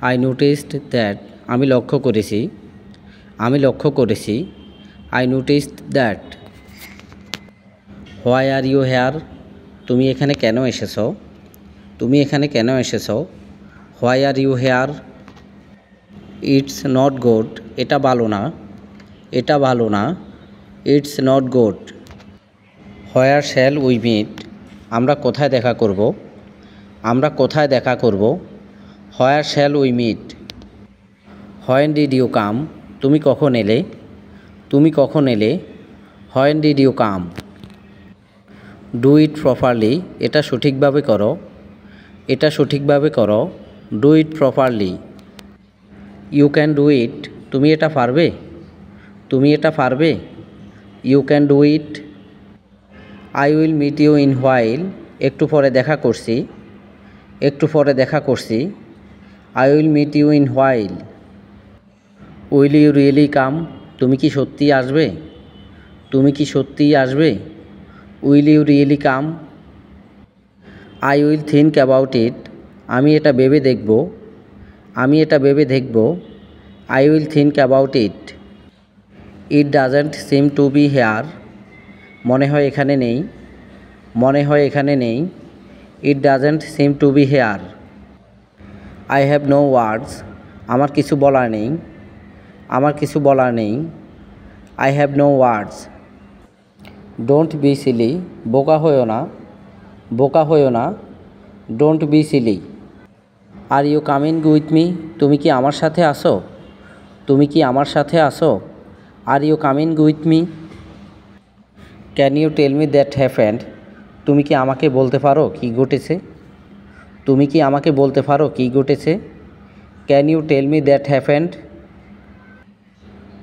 I noticed that, আমি লক্ষ্য করেছি, আমি লক্ষ্য করেছি। I noticed that. Why are you here, তুমি এখানে কেন এসেছো, তুমি এখানে কেন এসেছো। Why are you here. It's not good, এটা ভালো না, এটা ভালো না। It's not good. Where shall we meet, আমরা কোথায় দেখা করব, আমরা কোথায় দেখা করব। Where shall we meet. When did you come, তুমি কখন এলে, তুমি কখন এলে। When did you come. Do it properly, এটা সঠিকভাবে করো, এটা সঠিকভাবে করো। Do it properly. You can do it, তুমি এটা পারবে, তুমি এটা পারবে। You can do it. I will meet you in while, একটু পরে দেখা করছি, একটু পরে দেখা করছি। I will meet you in while. Will you really come, তুমি কি সত্যিই আসবে, তুমি কি সত্যিই আসবে। Will you really come. I will think about it, আমি এটা ভেবে দেখব, আমি এটা ভেবে দেখব। I will think about it. It doesn't seem to be here, মনে হয় এখানে নেই, মনে হয় এখানে নেই। It doesn't seem to be here. I have no words, আমার কিছু বলার নেই, আমার কিছু বলার নেই। I have no words. Don't be silly, বোকা হইও না, বোকা হইও না। Don't be silly. Are you coming with me, তুমি কি আমার সাথে আসো, তুমি কি আমার সাথে আসো। Are you coming with me. Can you tell me that happened, তুমি কি আমাকে বলতে পারো কী ঘটেছে, তুমি কি আমাকে বলতে পারো কী ঘটেছে। Can you tell me that happened.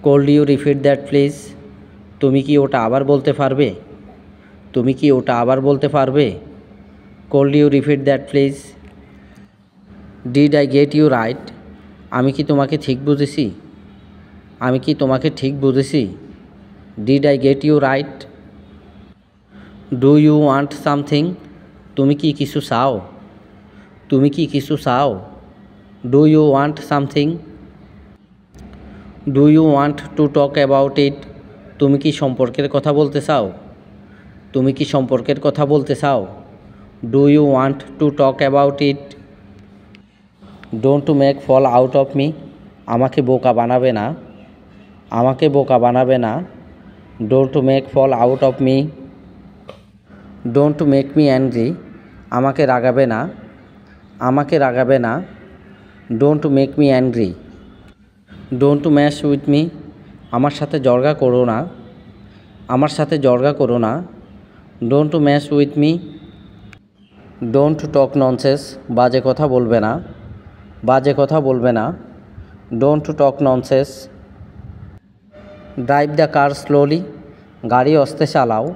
Could you repeat that please, তুমি কি ওটা আবার বলতে পারবে, তুমি কি ওটা আবার বলতে পারবে। Could you repeat that please. Did I get you right, আমি কি তোমাকে ঠিক বুঝেছি, আমি কি তোমাকে ঠিক বুঝেছি। Did I get you right. Do you want something, তুমি কি কিছু চাও, তুমি কি কিছু চাও। Do you want something. Do you want to talk about it, তুমি কি সম্পর্কের কথা বলতে চাও, তুমি কি সম্পর্কের কথা বলতে চাও। Do you want to talk about it. Don't make fall out of me, আমাকে বোকা বানাবে না, আমাকে বোকা বানাবে না। Don't make fall out of me. Don't make me angry, আমাকে রাগাবে না, আমাকে রাগাবে না। Don't make me angry. Don't mess with me, আমার সাথে জর্গা করো না, আমার সাথে জর্গা করো না। Don't mess with me. Don't talk nonsense, বাজে কথা বলবে না, বাজে কথা বলবে না। Don't talk nonsense. Drive the car slowly, গাড়ি আস্তে চালাও,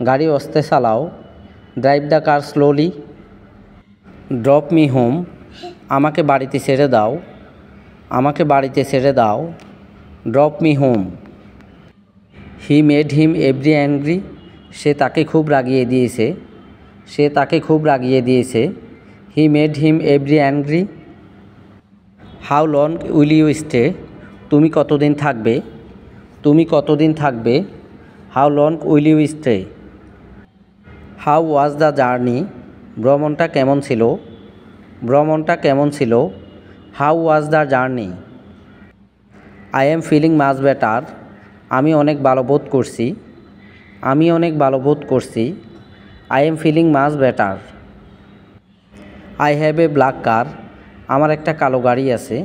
গাড়ি আস্তে চালাও। Drive the car slowly. Drop me home, আমাকে বাড়িতে ছেড়ে দাও, আমাকে বাড়িতে ছেড়ে দাও। Drop me home. He made him every angry, সে তাকে খুব রাগিয়ে দিয়েছে, সে তাকে খুব রাগিয়ে দিয়েছে। He made him every angry. How long will you stay, তুমি কতদিন থাকবে, তুমি কতদিন থাকবে। How long will you stay. How was the journey, ভ্রমণটা কেমন ছিল, ভ্রমণটা কেমন ছিল। How was the journey. I am feeling much better, আমি অনেক ভালো বোধ করছি, আমি অনেক ভালো বোধ করছি। I am feeling much better. I have a black car, আমার একটা কালো গাড়ি আছে,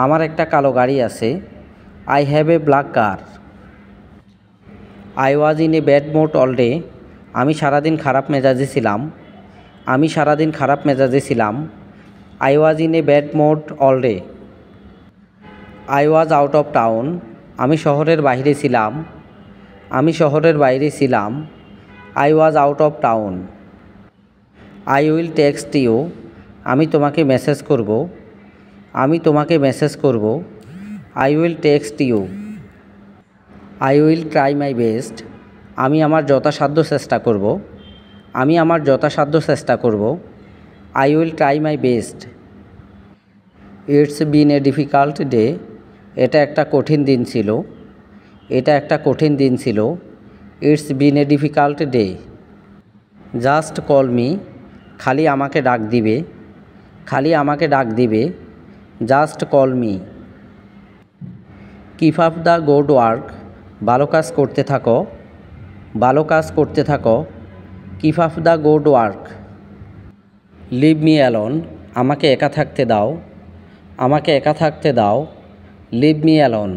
আমার একটা কালো গাড়ি আছে। I have a black car. I was in a bad mood all day, আমি সারাদিন খারাপ মেজাজে ছিলাম, আমি সারাদিন খারাপ মেজাজে ছিলাম। I was in a bad mood all day. I was out of town, আমি শহরের বাইরে ছিলাম, আমি শহরের বাইরে ছিলাম। I was out of town. I will text you, আমি তোমাকে মেসেজ করব, আমি তোমাকে মেসেজ করব। I will text you. I will try my best, আমি আমার যথাসাধ্য চেষ্টা করব, আমি আমার যথাসাধ্য চেষ্টা করব। I will try my best. It's been a difficult day, এটা একটা কঠিন দিন ছিল, এটা একটা কঠিন দিন ছিল। It's been a difficult day. Just call me, খালি আমাকে ডাক দিবে, খালি আমাকে ডাক দিবে। Just call me. Keep up the good work, ভালো কাজ করতে থাকো, ভালো কাজ করতে থাকো। Keep up the good work. Leave me alone, আমাকে একা থাকতে দাও, আমাকে একা থাকতে দাও। Leave me alone.